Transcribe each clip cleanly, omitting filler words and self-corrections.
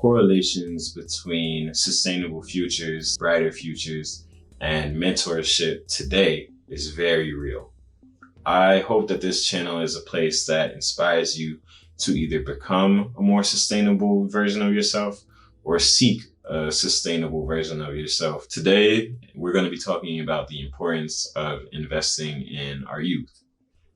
correlations between sustainable futures, brighter futures, and mentorship today is very real. I hope that this channel is a place that inspires you to either become a more sustainable version of yourself or seek a sustainable version of yourself. Today, we're going to be talking about the importance of investing in our youth.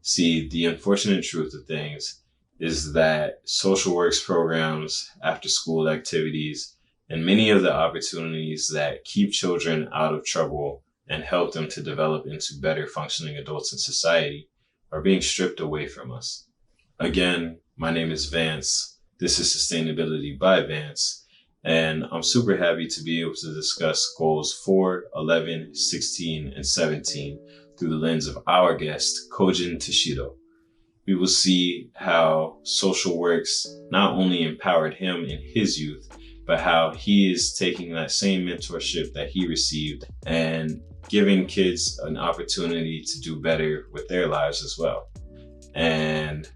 See, the unfortunate truth of things is that social works programs, after school activities, and many of the opportunities that keep children out of trouble and help them to develop into better functioning adults in society are being stripped away from us. Again, my name is Vance. This is Sustainability by Vance. And I'm super happy to be able to discuss goals 4, 11, 16, and 17 through the lens of our guest, Kojin Tashiro. We will see how social works not only empowered him in his youth, but how he is taking that same mentorship that he received and giving kids an opportunity to do better with their lives as well. And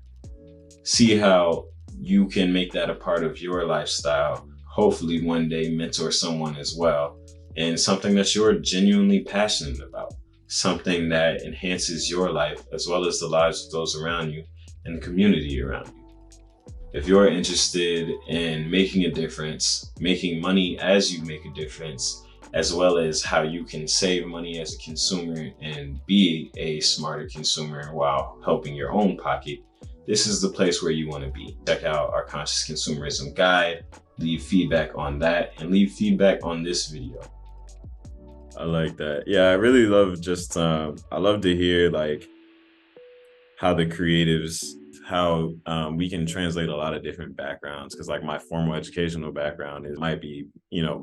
see how you can make that a part of your lifestyle. Hopefully one day mentor someone as well in something that you're genuinely passionate about, something that enhances your life as well as the lives of those around you and the community around you. If you're interested in making a difference, making money as you make a difference, as well as how you can save money as a consumer and be a smarter consumer while helping your own pocket, this is the place where you want to be. Check out our Conscious Consumerism Guide, leave feedback on that, and leave feedback on this video. I like that. Yeah, I really love just, I love to hear like how the creatives, how we can translate a lot of different backgrounds. Cause like my formal educational background might be,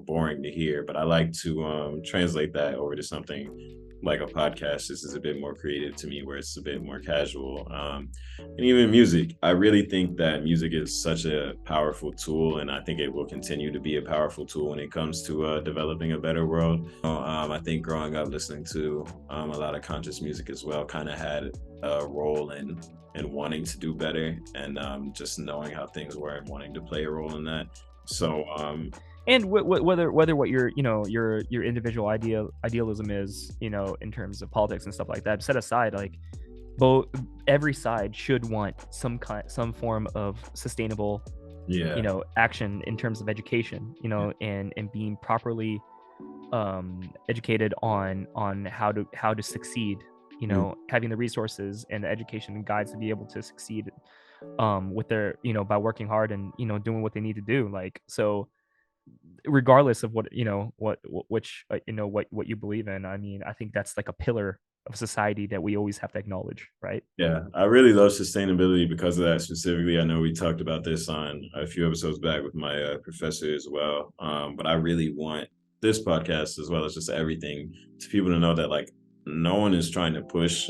boring to hear, but I like to translate that over to something like a podcast. This is a bit more creative to me, where it's a bit more casual. And even music, I really think that music is such a powerful tool, and I think it will continue to be a powerful tool when it comes to developing a better world. I think growing up listening to a lot of conscious music as well kind of had a role in wanting to do better, and just knowing how things were and wanting to play a role in that. So and whether what your your individual idealism is, in terms of politics and stuff like that set aside, like every side should want some form of sustainable action in terms of education, and being properly educated on how to succeed, having the resources and the education and guides to be able to succeed with their, by working hard and doing what they need to do. Like, so regardless of what what you believe in, I mean, I think that's like a pillar of society that we always have to acknowledge, right? Yeah, I really love sustainability because of that specifically. I know we talked about this on a few episodes back with my professor as well, but I really want this podcast, as well as just everything, to people to know that like no one is trying to push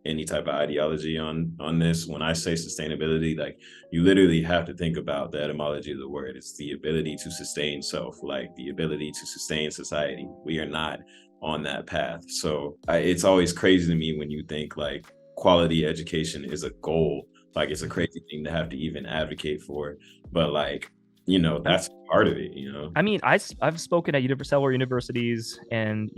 any type of ideology on this. When I say sustainability, like you literally have to think about the etymology of the word. It's the ability to sustain self, like the ability to sustain society. We are not on that path. So it's always crazy to me when you think like quality education is a goal. Like it's a crazy thing to have to even advocate for, but like, that's part of it, I mean, I've spoken at several universities and,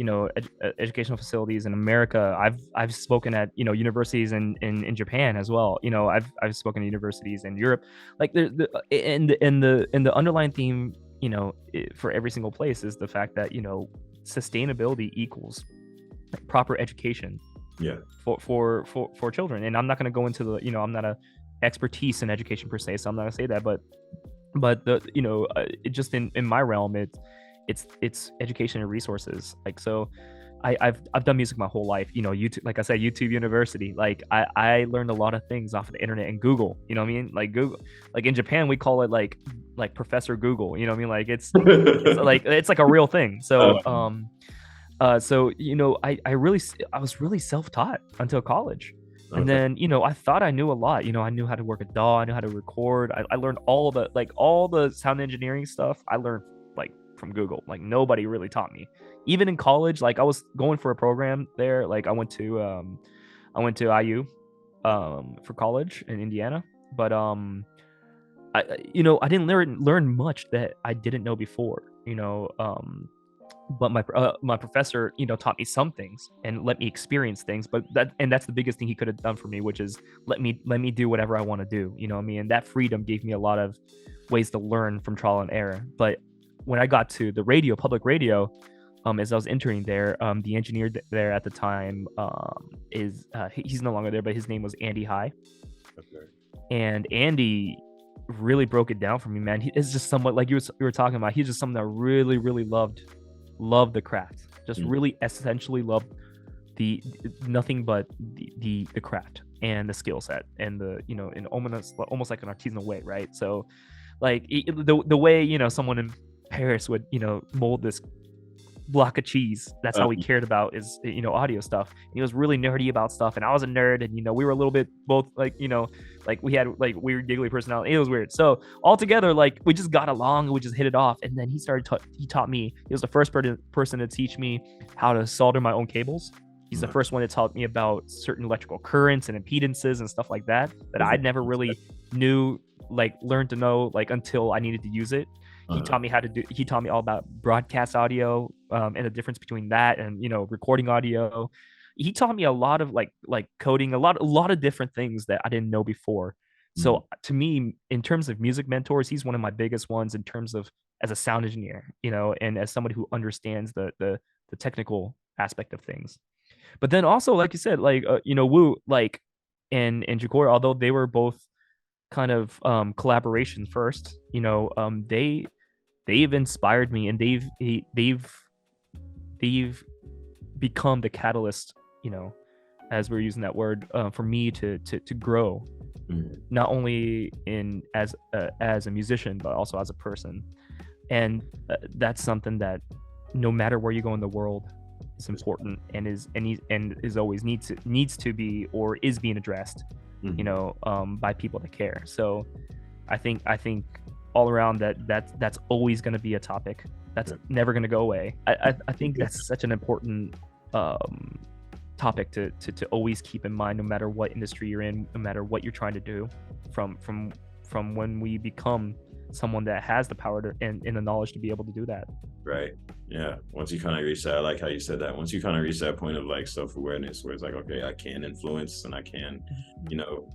educational facilities in America. I've spoken at, universities in Japan as well. I've spoken at universities in Europe. Like the underlying theme, for every single place is the fact that, sustainability equals proper education. Yeah. For children. And I'm not going to go into the, I'm not a expertise in education per se, so I'm not going to say that, but the it just in my realm, it's education and resources. Like, so I've done music my whole life, YouTube, like I said, YouTube University. Like I learned a lot of things off of the internet and Google, you know what I mean? Like Google, like in Japan we call it like Professor Google, you know what I mean? Like it's like a real thing. So I was really self-taught until college. And then, I thought I knew a lot. I knew how to work a DAW, I knew how to record. I learned all the sound engineering stuff. I learned from Google. Like nobody really taught me. Even in college, like I was going for a program there. Like I went to IU for college in Indiana. But I didn't learn much that I didn't know before, but my professor, taught me some things and let me experience things. But that's the biggest thing he could have done for me, which is let me do whatever I want to do. You know what I mean? And that freedom gave me a lot of ways to learn from trial and error. But when I got to the public radio, as I was entering there, the engineer there at the time he's no longer there, but his name was Andy High. Okay. And Andy really broke it down for me, man. It's just somewhat like you were talking about. He's just someone that really, really loved the craft. Just really essentially loved the nothing but the craft and the skill set and the in almost like an artisanal way, right? So like the way someone in Paris would mold this block of cheese, that's how he cared about is audio stuff. And he was really nerdy about stuff, and I was a nerd, and we were a little bit both like like we had like weird giggly personality. It was weird. So all together, like we just got along and we just hit it off. And then he taught me. He was the first person to teach me how to solder my own cables. He's the first one that taught me about certain electrical currents and impedances and stuff like that I'd never really learned to know until I needed to use it. He taught me he taught me all about broadcast audio, and the difference between that and recording audio. He taught me a lot of like coding, a lot of different things that I didn't know before. So to me, in terms of music mentors, he's one of my biggest ones in terms of as a sound engineer, and as somebody who understands the technical aspect of things. But then also, like you said, Wu, and Jakor, although they were both kind of collaborations first, they've inspired me, and they've become the catalyst, as we're using that word, for me to grow, not only as a musician but also as a person. And that's something that no matter where you go in the world is important and is always needs to be or is being addressed, by people that care. So I think all around that's always going to be a topic that's never going to go away. I think that's such an important topic to always keep in mind, no matter what industry you're in, no matter what you're trying to do, from when we become someone that has the power and the knowledge to be able to do that. Right. Yeah. Once you kind of reach that, I like how you said that. Once you kind of reach that point of like self-awareness where it's like, okay, I can influence and I can,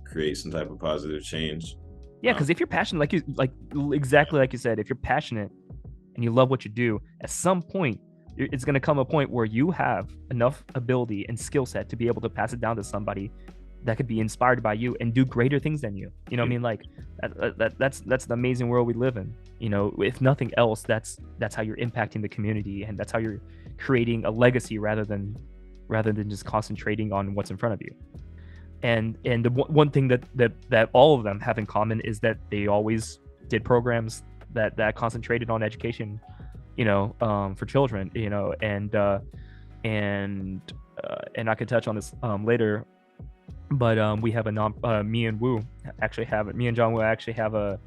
create some type of positive change. Yeah, because if you're passionate, exactly like you said, if you're passionate and you love what you do, at some point, it's going to come a point where you have enough ability and skill set to be able to pass it down to somebody that could be inspired by you and do greater things than you. You know what I mean? Like that's the amazing world we live in. If nothing else, that's how you're impacting the community, and that's how you're creating a legacy rather than just concentrating on what's in front of you. And the one thing that all of them have in common is that they always did programs that concentrated on education, for children, and I could touch on this later, but we have me and John Wu actually have a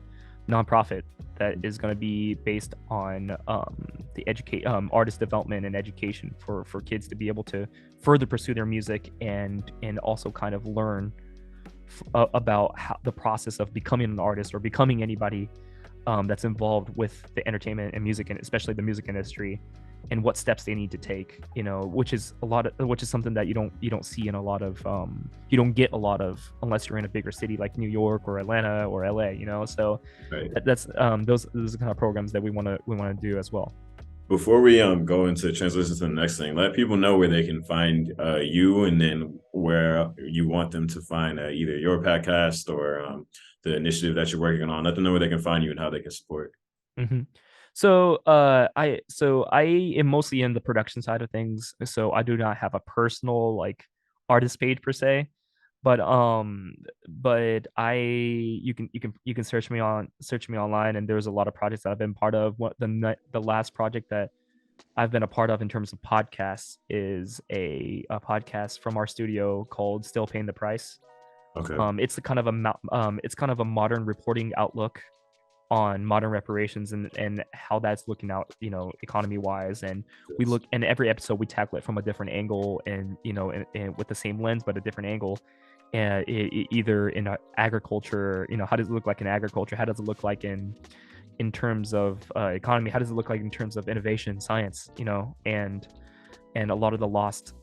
nonprofit that is going to be based on the artist development and education for kids to be able to further pursue their music and also kind of learn about how the process of becoming an artist or becoming anybody that's involved with the entertainment and music, and especially the music industry, and what steps they need to take, which is something that you don't see in a lot of you don't get a lot of unless you're in a bigger city like New York or Atlanta or LA, so right. That's those are the kind of programs that we want to do as well. Before we go into transition to the next thing, let people know where they can find you, and then where you want them to find either your podcast or the initiative that you're working on. Let them know where they can find you and how they can support. Mm-hmm. So I am mostly in the production side of things. So I do not have a personal artist page per se, but you can search me online, and there's a lot of projects that I've been part of. The last project that I've been a part of in terms of podcasts is a podcast from our studio called Still Paying the Price. Okay. It's kind of a modern reporting outlook on modern reparations and how that's looking out, economy wise. And we look, and every episode we tackle it from a different angle, and and with the same lens but a different angle. either in agriculture, how does it look like in agriculture? How does it look like in terms of economy? How does it look like in terms of innovation, science? And a lot of the lost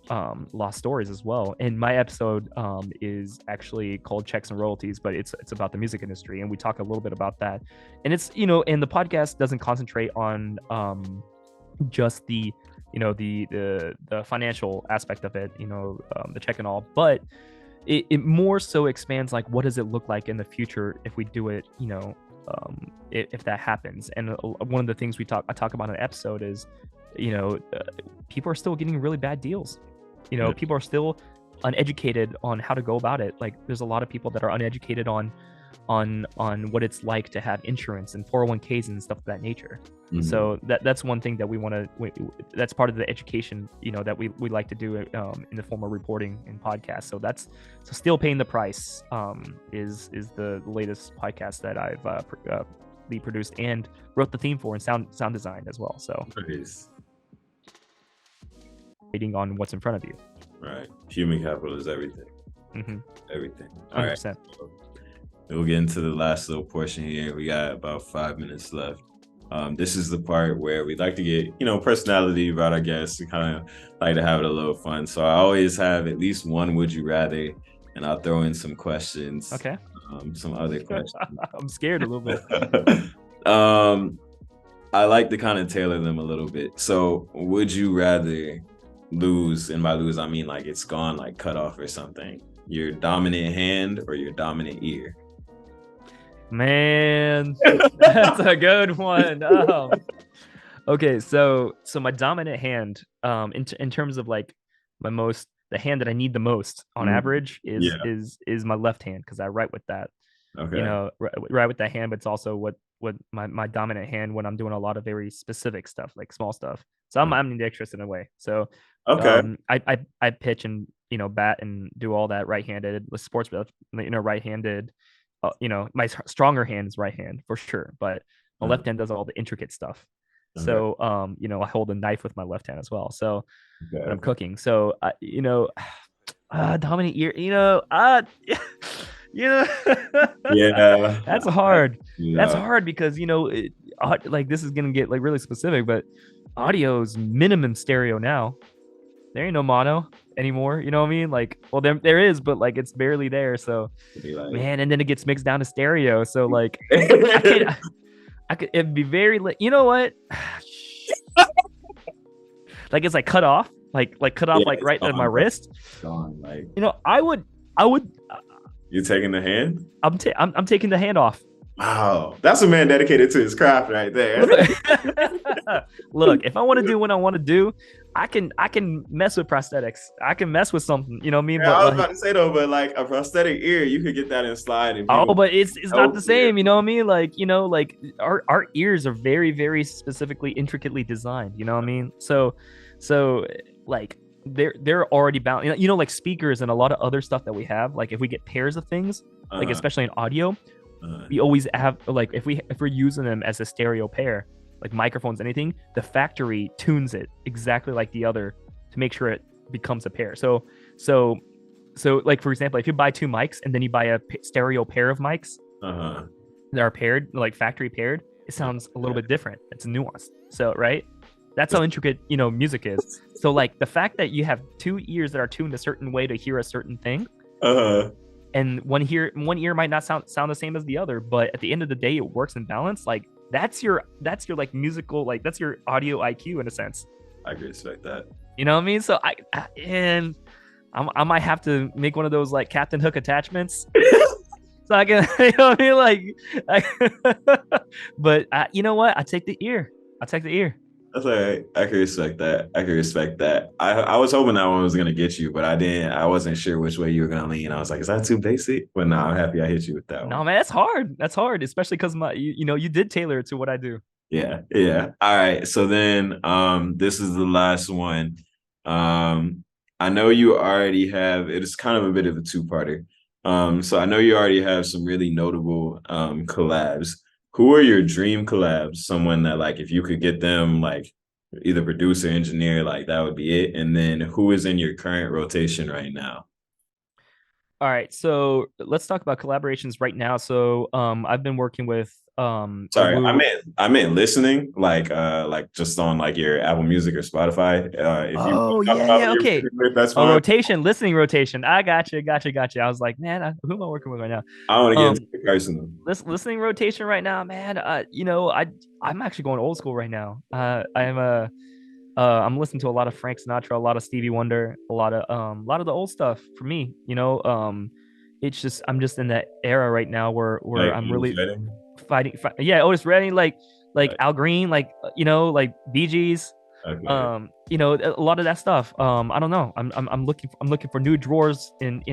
stories as well. And my episode is actually called Checks and Royalties, but it's about the music industry, and we talk a little bit about that. And it's and the podcast doesn't concentrate on just the the financial aspect of it, the check and all, but it more so expands like what does it look like in the future if we do it, if that happens. And one of the things I talk about in the episode is people are still getting really bad deals. People are still uneducated on how to go about it. Like there's a lot of people that are uneducated on what it's like to have insurance and 401ks and stuff of that nature. Mm-hmm. So that's one thing that we want to, that's part of the education, that we like to do in the form of reporting and podcasts. So Still Paying the Price is the latest podcast that I've lead produced and wrote the theme for, and sound design as well. So nice. Waiting on what's in front of you. Right. Human capital is everything. Mm-hmm. Everything. 100%. All right. So we'll get into the last little portion here. We got about 5 minutes left. This is the part where we like to get, personality about our guests. We kind of like to have it a little fun. So I always have at least one would you rather, and I'll throw in some questions. Okay. Some other questions. I'm scared a little bit. I like to kind of tailor them a little bit. So would you rather lose, and by lose I mean like it's gone, like cut off or something, your dominant hand or your dominant ear? Man, that's a good one. Okay, so my dominant hand, in terms of like the hand that I need the most on average is my left hand, because I write with that. Okay. Write with that hand, but it's also what my dominant hand when I'm doing a lot of very specific stuff, like small stuff. So I'm ambidextrous in a way. So okay. I pitch and bat and do all that right-handed. With sports, right-handed. My stronger hand is right hand for sure, but my left hand does all the intricate stuff. Okay. So I hold a knife with my left hand as well. So when I'm cooking, so dominant ear, yeah, that's hard. Yeah. That's hard because like this is gonna get like really specific, but audio's minimum stereo now. There ain't no mono anymore. You know what I mean? Like, well, there is, but like it's barely there. So, man, and then it gets mixed down to stereo. So like, I could. It'd be very. You know what? Like it's like cut off, like cut off, like right on my wrist. Gone. Like I would. You're taking the hand? I'm taking the hand off. Wow, that's a man dedicated to his craft right there. Look, if I want to do what I want to do, I can mess with prosthetics. I can mess with something, you know what I mean? Yeah, I was about to say though, but like a prosthetic ear, you could get that and slide. And but it's not the same, you know what I mean? Like like our ears are very, very specifically, intricately designed. You know what I mean? So like they're already bound. Like speakers and a lot of other stuff that we have. Like if we get pairs of things, like especially in audio. We always have, like, if we're using them as a stereo pair, like microphones, anything, the factory tunes it exactly like the other to make sure it becomes a pair. So like, for example, if you buy two mics and then you buy a stereo pair of mics that are paired, like factory paired, it sounds a little bit different. It's nuanced. So, right? That's how intricate, music is. So like the fact that you have two ears that are tuned a certain way to hear a certain thing, and one ear might not sound the same as the other, but at the end of the day, it works in balance. Like that's your like musical, like that's your audio IQ in a sense. I can respect that. You know what I mean? So I might have to make one of those like Captain Hook attachments, so I can, you know what I mean? But you know what? I take the ear. That's all right. I can respect that. I was hoping that one was gonna get you, but I wasn't sure which way you were gonna lean. I was like, is that too basic? But no, I'm happy I hit you with that one. No, man, that's hard, especially because you did tailor it to what I do. Yeah. All right. So then this is the last one. I know you already have, it is kind of a bit of a two-parter. So I know you already have some really notable collabs. Who are your dream collabs? Someone that, like, if you could get them, like, either producer, engineer, like, that would be it. And then who is in your current rotation right now? All right, so let's talk about collaborations right now. So I've been working with Sorry, Awu. I meant listening, like just on like your Apple Music or Spotify. If you Oh talk yeah, about yeah, your okay. music, that's A fine. rotation, listening rotation. I gotcha. I was like, man, who am I working with right now? I don't want to get into Um, it personal. listening rotation right now, man. I'm actually going old school right now. I'm listening to a lot of Frank Sinatra, a lot of Stevie Wonder, a lot of the old stuff for me. It's just I'm just in that era right now where Like I'm Otis really Redding. yeah, Otis Redding, like Like, Al Green, like Bee Gees, okay, a lot of that stuff. I don't know. I'm looking for new drawers in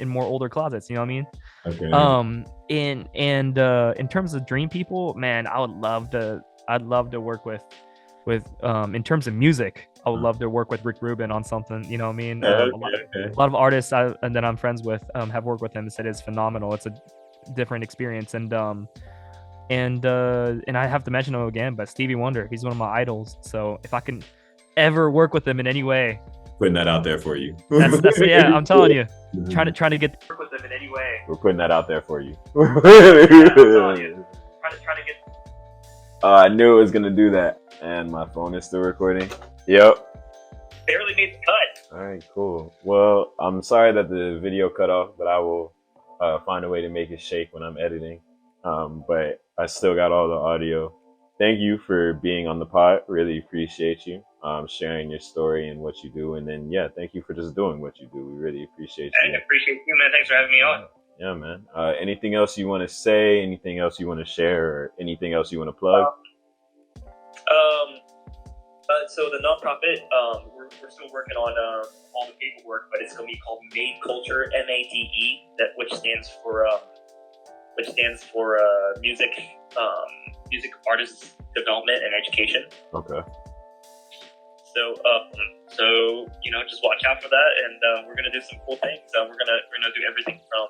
more older closets. You know what I mean? okay. In terms of dream people, man, I'd love to work with in terms of music. I would love to work with Rick Rubin on something. You know what I mean? Okay, A okay. lot of artists that I'm friends with have worked with him and said it's phenomenal. It's a different experience, and I have to mention him again, but Stevie Wonder, he's one of my idols. So if I can ever work with him in any way, Putting that out there for you. that's yeah, I'm telling you, trying to get work with him in any way. We're putting that out there for you. Yeah, I'm telling you, trying to get. I knew it was gonna do that, and my phone is still recording. Yep. Barely made the cut. All right, cool. Well, I'm sorry that the video cut off, but I will find a way to make it shake when I'm editing. But I still got all the audio. Thank you for being on the pod. Really appreciate you sharing your story and what you do. And then, yeah, thank you for just doing what you do. We really appreciate you. I appreciate you, man. Thanks for having me on. Yeah, man. Anything else you want to say? Anything else you want to share? Or anything else you want to plug? So the nonprofit, we're still working on all the paperwork, but it's going to be called Made Culture, MADE, which stands for music artists development and education. Okay. So just watch out for that, and we're gonna do some cool things. We're gonna do everything from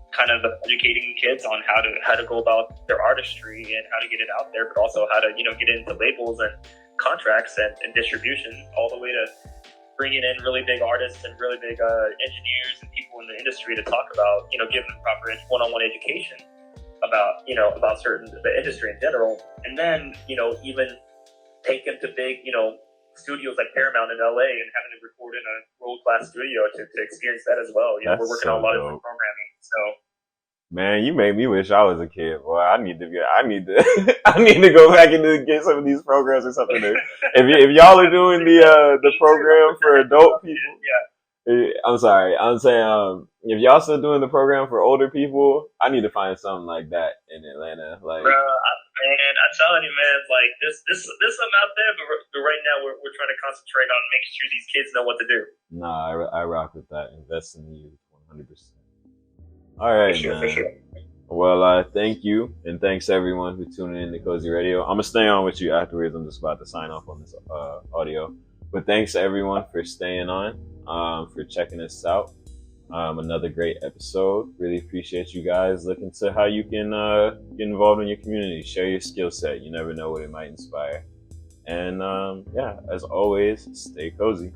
kind of educating kids on how to go about their artistry and how to get it out there, but also how to get into labels and contracts and distribution, all the way to bringing in really big artists and really big engineers and people in the industry to talk about giving them proper one-on-one education about the industry in general, and then even take them to big studios like Paramount in LA and having to record in a world-class studio to experience that as well. We're working on a lot of different programming. So, man, you made me wish I was a kid. Boy, I need to I need to go back and get some of these programs or something. If y'all are doing the program for adult people, I'm sorry, I'm saying if y'all still doing the program for older people, I need to find something like that in Atlanta. Like, man, I'm telling you, man, like this something out there, but right now we're trying to concentrate on making sure these kids know what to do. Nah, I rock with that. Invest in you 100%. All right, for sure. Well, thank you, and thanks everyone who tuned in to Cozy Radio. I'm gonna stay on with you afterwards. I'm just about to sign off on this audio, but thanks everyone for staying on, for checking us out. Another great episode. Really appreciate you guys. Look into how you can get involved in your community, share your skill set. You never know what it might inspire. And yeah, as always, stay cozy.